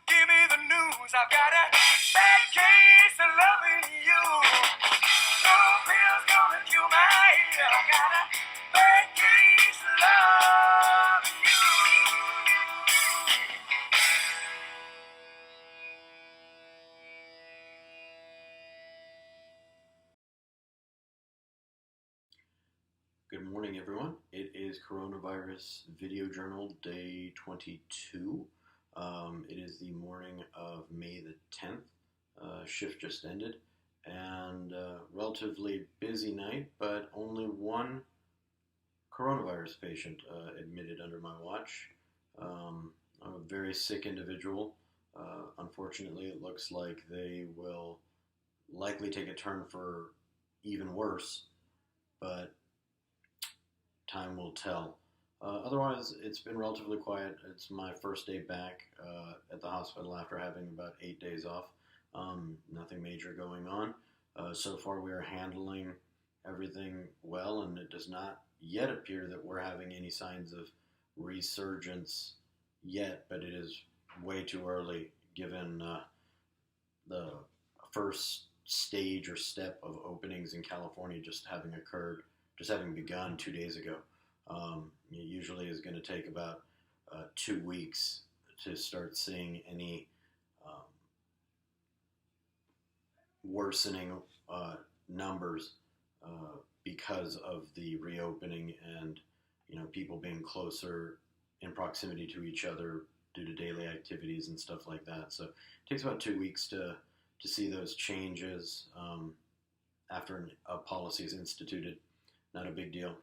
Give me the news. I've got a bad case of loving you. No pills gonna cure my head. I got a bad case of loving you. Good morning, everyone. It is Coronavirus Video Journal Day 22. It is the morning of May the 10th. Shift just ended, and relatively busy night, but only one coronavirus patient admitted under my watch. I'm a very sick individual. Unfortunately, it looks like they will likely take a turn for even worse, but time will tell. Otherwise, it's been relatively quiet. It's my first day back at the hospital after having about 8 days off. Nothing major going on. So far, we are handling everything well, and it does not yet appear that we're having any signs of resurgence yet, but it is way too early given the first stage or step of openings in California just having begun 2 days ago. It usually is going to take about 2 weeks to start seeing any worsening numbers because of the reopening and people being closer in proximity to each other due to daily activities and stuff like that. So it takes about 2 weeks to see those changes after a policy is instituted. Not a big deal.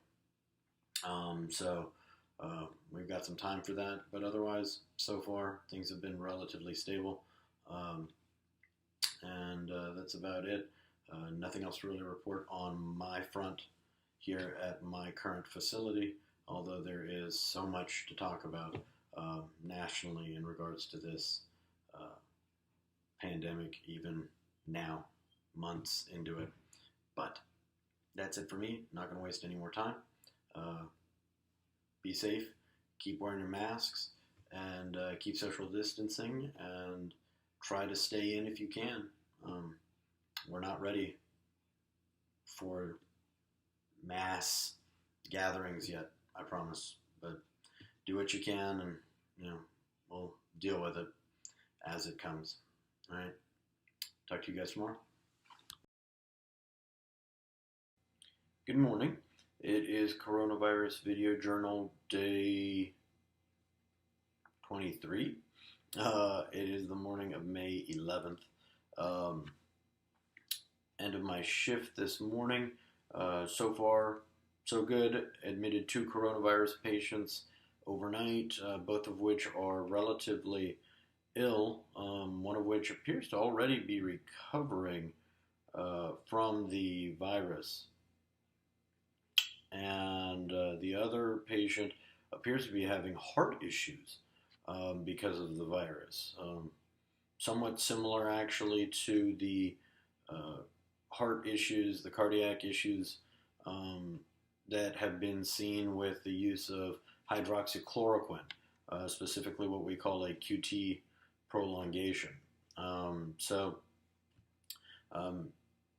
So we've got some time for that, but otherwise, so far, things have been relatively stable, and that's about it. Nothing else to really report on my front here at my current facility, although there is so much to talk about nationally in regards to this pandemic, even now, months into it. But that's it for me. Not going to waste any more time. Be safe, keep wearing your masks, and keep social distancing, and try to stay in if you can. We're not ready for mass gatherings yet, I promise. But do what you can, and we'll deal with it as it comes. All right. Talk to you guys tomorrow. Good morning. It is Coronavirus Video Journal Day 23. It is the morning of May 11th. End of my shift this morning. So far, so good. Admitted 2 coronavirus patients overnight, both of which are relatively ill, one of which appears to already be recovering from the virus. And the other patient appears to be having heart issues because of the virus. Somewhat similar, actually, to the heart issues, the cardiac issues that have been seen with the use of hydroxychloroquine, specifically what we call a QT prolongation. So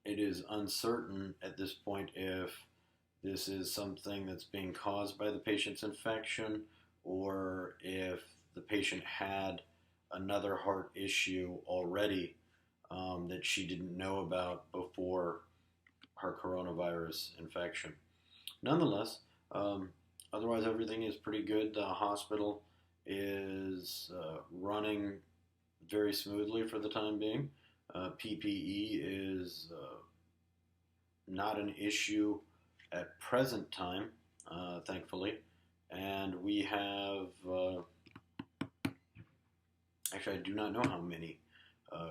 it is uncertain at this point if this is something that's being caused by the patient's infection, or if the patient had another heart issue already that she didn't know about before her coronavirus infection. Nonetheless, otherwise everything is pretty good. The hospital is running very smoothly for the time being. PPE is not an issue at present time, thankfully, and we have, actually I do not know how many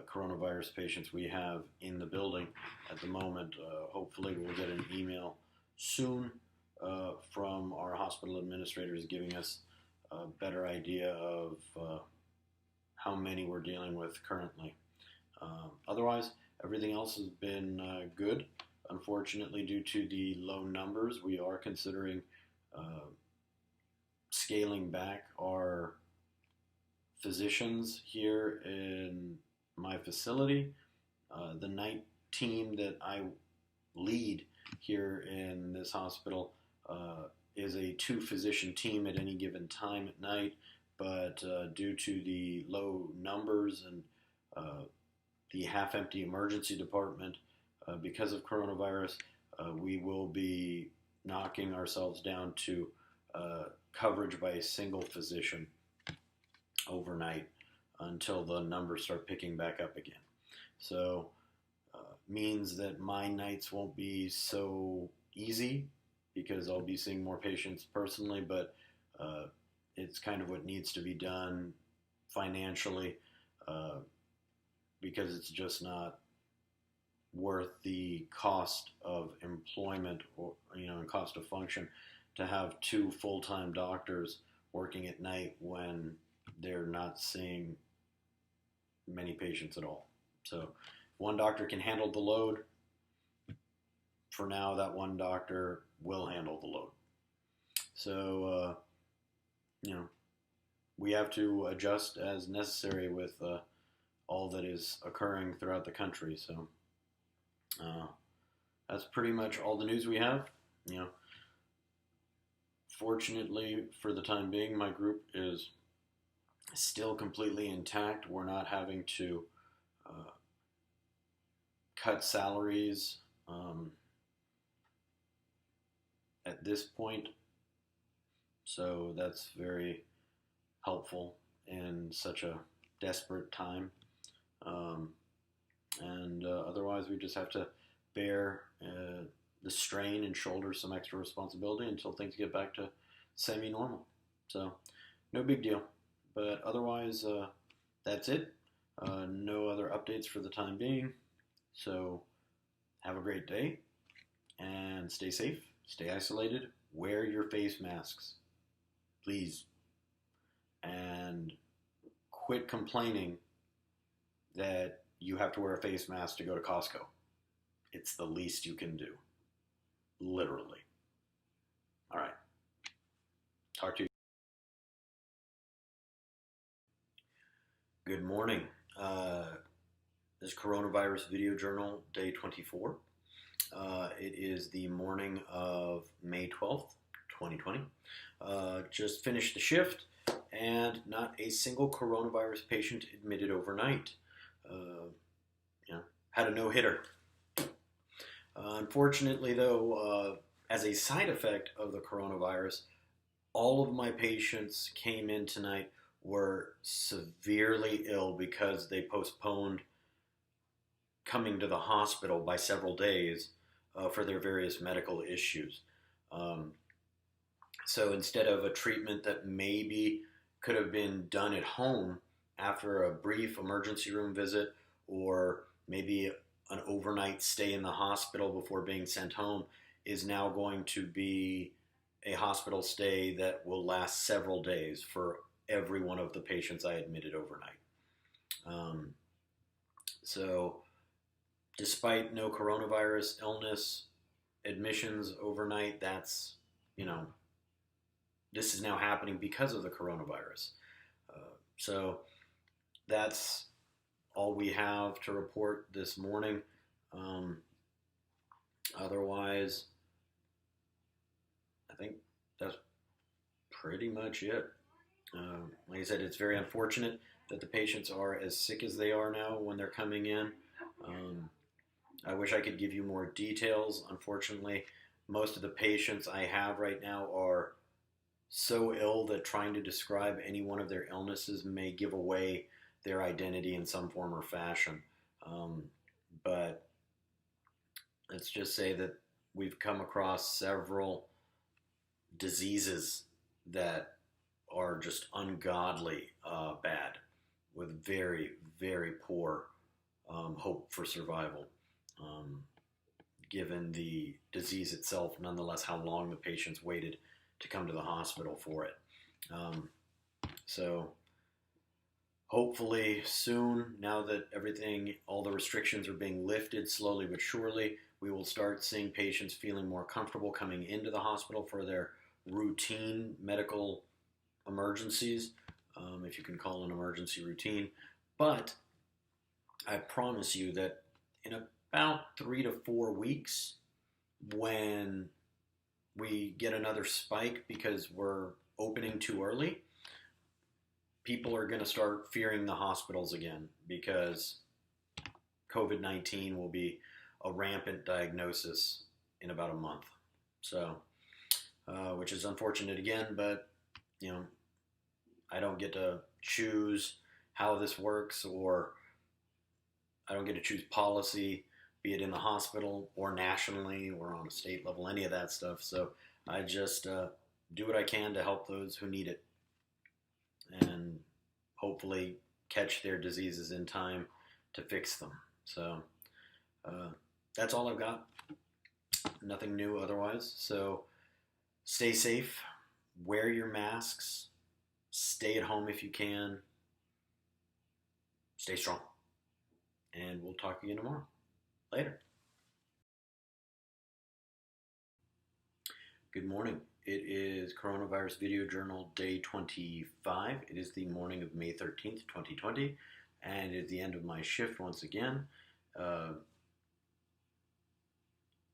coronavirus patients we have in the building at the moment. Hopefully we'll get an email soon from our hospital administrators giving us a better idea of how many we're dealing with currently. Otherwise, everything else has been good. Unfortunately, due to the low numbers, we are considering scaling back our physicians here in my facility. The night team that I lead here in this hospital is a 2-physician team at any given time at night, but due to the low numbers and the half-empty emergency department, because of coronavirus, we will be knocking ourselves down to coverage by a single physician overnight until the numbers start picking back up again. So means that my nights won't be so easy because I'll be seeing more patients personally, but it's kind of what needs to be done financially because it's just not worth the cost of employment or and cost of function to have 2 full-time doctors working at night when they're not seeing many patients at all. So one doctor can handle the load. For now, that one doctor will handle the load. So, we have to adjust as necessary with all that is occurring throughout the country. So, that's pretty much all the news we have. Fortunately, for the time being, my group is still completely intact. We're not having to cut salaries at this point, so that's very helpful in such a desperate time. And otherwise, we just have to bear the strain and shoulder some extra responsibility until things get back to semi-normal. So, no big deal. But otherwise, that's it. No other updates for the time being. So, have a great day and stay safe, stay isolated, wear your face masks, please. And quit complaining that you have to wear a face mask to go to Costco. It's the least you can do. Literally. All right. Talk to you. Good morning. This coronavirus video journal, day 24. It is the morning of May 12th, 2020. Just finished the shift, and not a single coronavirus patient admitted overnight. Had a no-hitter. Unfortunately, though, as a side effect of the coronavirus, all of my patients came in tonight were severely ill because they postponed coming to the hospital by several days for their various medical issues. So instead of a treatment that maybe could have been done at home after a brief emergency room visit, or maybe an overnight stay in the hospital before being sent home, is now going to be a hospital stay that will last several days for every one of the patients I admitted overnight. So despite no coronavirus illness, admissions overnight, that's, this is now happening because of the coronavirus. So that's all we have to report this morning. Otherwise, I think that's pretty much it. Like I said, it's very unfortunate that the patients are as sick as they are now when they're coming in. I wish I could give you more details. Unfortunately, most of the patients I have right now are so ill that trying to describe any one of their illnesses may give away their identity in some form or fashion. But let's just say that we've come across several diseases that are just ungodly bad, with very, very poor hope for survival, given the disease itself, nonetheless how long the patients waited to come to the hospital for it. So hopefully soon, now that all the restrictions are being lifted slowly but surely, we will start seeing patients feeling more comfortable coming into the hospital for their routine medical emergencies. if you can call an emergency routine. But I promise you that in about 3 to 4 weeks, when we get another spike because we're opening too early, people are going to start fearing the hospitals again because COVID-19 will be a rampant diagnosis in about a month. So, which is unfortunate again, but you know, I don't get to choose how this works, or I don't get to choose policy, be it in the hospital or nationally or on a state level, any of that stuff. So I just do what I can to help those who need it and hopefully catch their diseases in time to fix them. So that's all I've got. Nothing new otherwise. So stay safe, wear your masks, stay at home if you can, stay strong, and we'll talk again tomorrow. Later. Good morning. It is Coronavirus Video Journal Day 25. It is the morning of May 13th, 2020, and it is the end of my shift once again.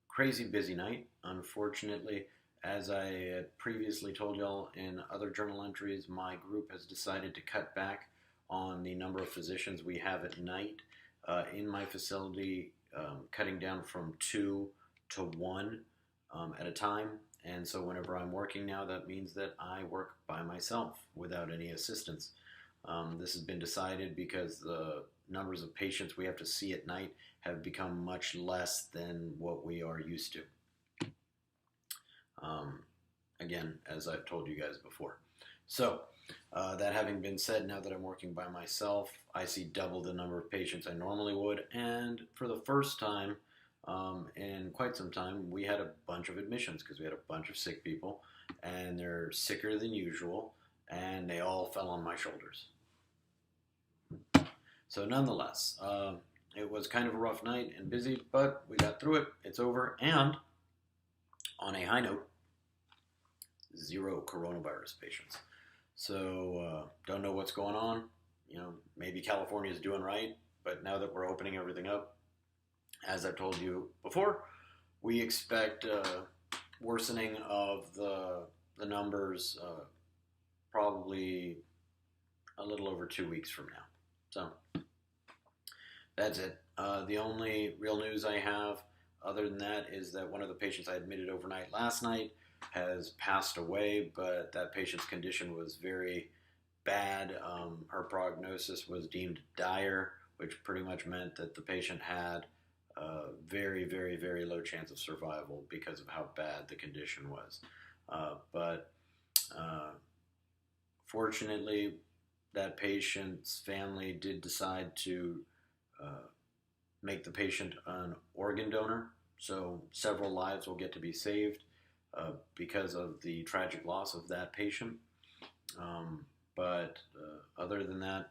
Crazy busy night. Unfortunately, as I had previously told y'all in other journal entries, my group has decided to cut back on the number of physicians we have at night in my facility, cutting down from 2 to 1 at a time. And so whenever I'm working now, that means that I work by myself without any assistance. This has been decided because the numbers of patients we have to see at night have become much less than what we are used to. Again, as I've told you guys before. So, that having been said, now that I'm working by myself, I see double the number of patients I normally would, and for the first time in quite some time, we had a bunch of admissions because we had a bunch of sick people, and they're sicker than usual, and they all fell on my shoulders. So nonetheless, it was kind of a rough night and busy, but we got through it. It's over, and on a high note, 0 coronavirus patients. So don't know what's going on. You know, maybe California is doing right, but now that we're opening everything up, as I've told you before, we expect worsening of the numbers probably a little over 2 weeks from now. So that's it. The only real news I have other than that is that one of the patients I admitted overnight last night has passed away, but that patient's condition was very bad. Her prognosis was deemed dire, which pretty much meant that the patient had a very, very, very low chance of survival because of how bad the condition was. But fortunately, that patient's family did decide to make the patient an organ donor, so several lives will get to be saved because of the tragic loss of that patient. But other than that,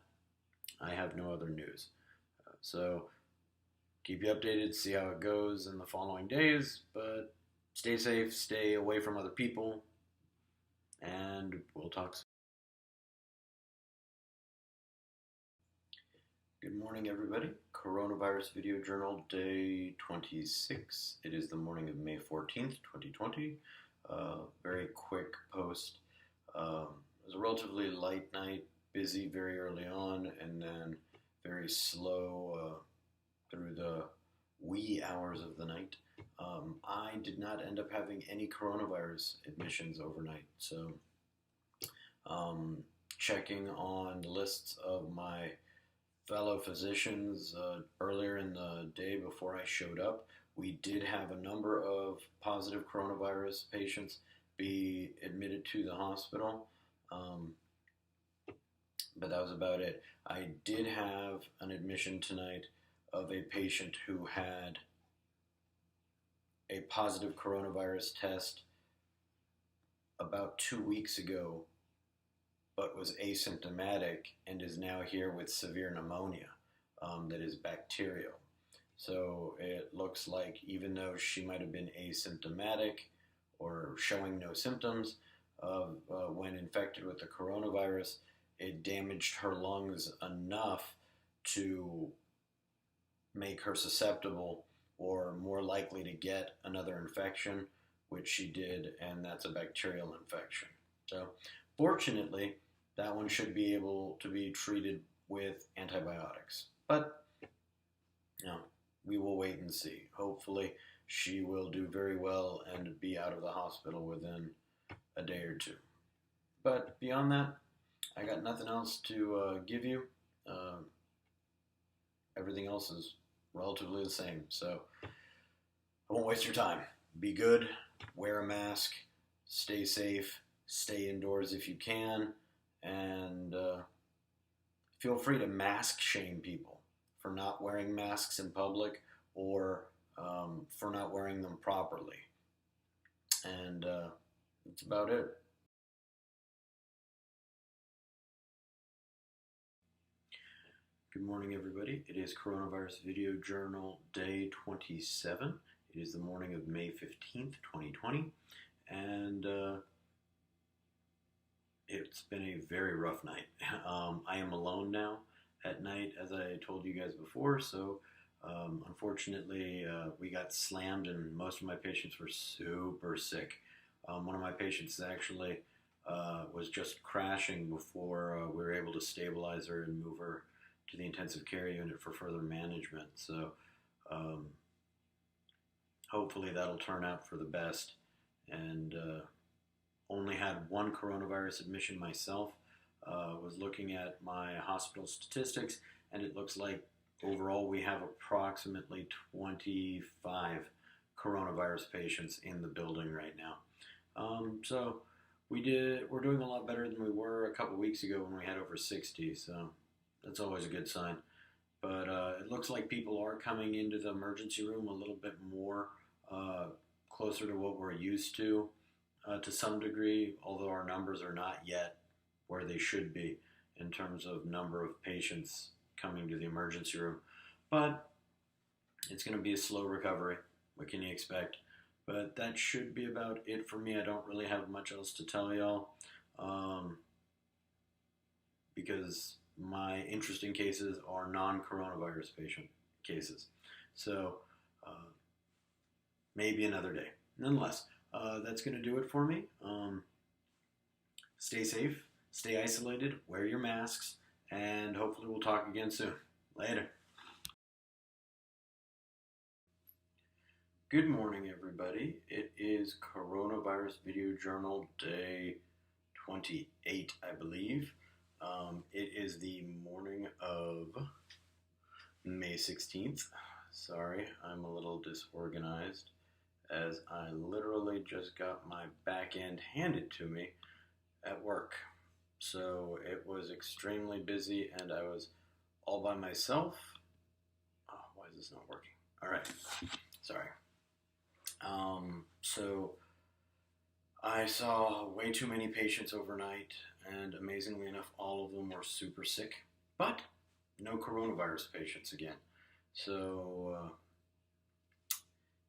I have no other news. So keep you updated, see how it goes in the following days, but stay safe, stay away from other people, and we'll talk soon. Good morning, everybody. Coronavirus Video Journal Day 26. It is the morning of May 14th, 2020. Very quick post. It was a relatively light night, busy very early on, and then very slow through the wee hours of the night. I did not end up having any coronavirus admissions overnight, so checking on the lists of my fellow physicians earlier in the day before I showed up, we did have a number of positive coronavirus patients be admitted to the hospital, but that was about it. I did have an admission tonight of a patient who had a positive coronavirus test about 2 weeks ago, but was asymptomatic and is now here with severe pneumonia that is bacterial. So it looks like even though she might have been asymptomatic or showing no symptoms of when infected with the coronavirus, it damaged her lungs enough to make her susceptible or more likely to get another infection, which she did, and that's a bacterial infection. So, fortunately, that one should be able to be treated with antibiotics. But, we will wait and see. Hopefully, she will do very well and be out of the hospital within a day or two. But beyond that, I got nothing else to give you. Everything else is relatively the same. So I won't waste your time. Be good, wear a mask, stay safe, stay indoors if you can, and feel free to mask shame people for not wearing masks in public or for not wearing them properly. And that's about it. Good morning, everybody. It is Coronavirus Video Journal Day 27. It is the morning of May 15th, 2020, and it's been a very rough night. I am alone now at night, as I told you guys before, so unfortunately we got slammed and most of my patients were super sick. One of my patients actually was just crashing before we were able to stabilize her and move her to the intensive care unit for further management. So hopefully that'll turn out for the best. And only had one coronavirus admission myself. Was looking at my hospital statistics, and it looks like overall we have approximately 25 coronavirus patients in the building right now. So we're doing a lot better than we were a couple weeks ago when we had over 60. So that's always a good sign. But it looks like people are coming into the emergency room a little bit more closer to what we're used to some degree, although our numbers are not yet where they should be in terms of number of patients coming to the emergency room. But it's going to be a slow recovery. What can you expect? But that should be about it for me. I don't really have much else to tell y'all because my interesting cases are non-coronavirus patient cases. So maybe another day. Nonetheless, that's going to do it for me. Stay safe, stay isolated, wear your masks, and hopefully we'll talk again soon. Later. Good morning, everybody. It is Coronavirus Video Journal Day 28, I believe. It is the morning of May 16th. Sorry, I'm a little disorganized as I literally just got my back end handed to me at work. So it was extremely busy and I was all by myself. Oh, why is this not working? All right, sorry. So I saw way too many patients overnight, and amazingly enough, all of them were super sick, but no coronavirus patients again. So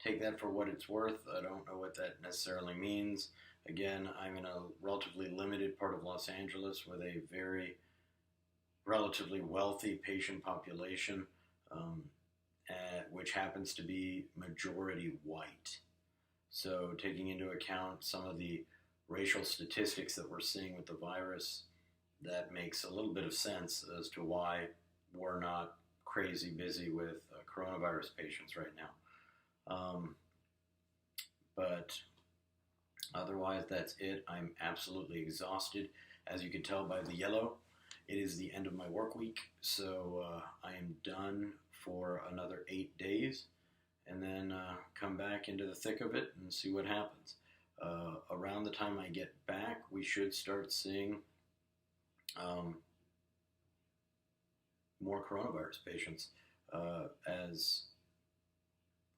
take that for what it's worth. I don't know what that necessarily means. Again, I'm in a relatively limited part of Los Angeles with a very relatively wealthy patient population, which happens to be majority white. So taking into account some of the racial statistics that we're seeing with the virus, that makes a little bit of sense as to why we're not crazy busy with coronavirus patients right now. But otherwise, that's it. I'm absolutely exhausted. As you can tell by the yellow, it is the end of my work week, so I am done for another 8 days, and then come back into the thick of it and see what happens. Around the time I get back, we should start seeing more coronavirus patients as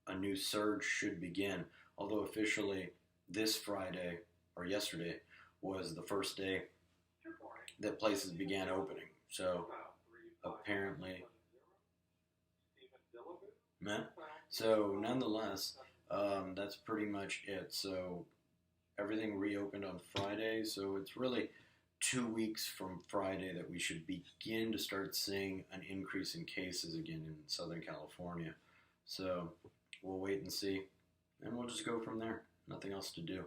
a new surge should begin. Although officially this Friday, or yesterday, was the first day that places began opening. So apparently, so nonetheless, that's pretty much it. So everything reopened on Friday, so it's really 2 weeks from Friday that we should begin to start seeing an increase in cases again in Southern California. So we'll wait and see, and we'll just go from there. Nothing else to do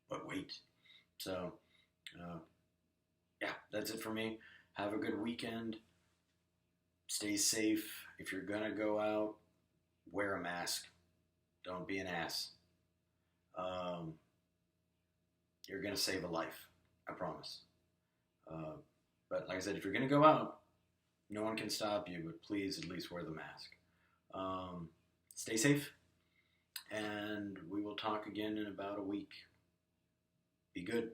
but wait. So, yeah, that's it for me. Have a good weekend. Stay safe. If you're going to go out, wear a mask. Don't be an ass. You're going to save a life. I promise. But like I said, if you're going to go out, no one can stop you, but please at least wear the mask. Stay safe, and we will talk again in about a week. Be good.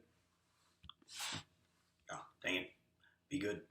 Oh, dang it. Be good.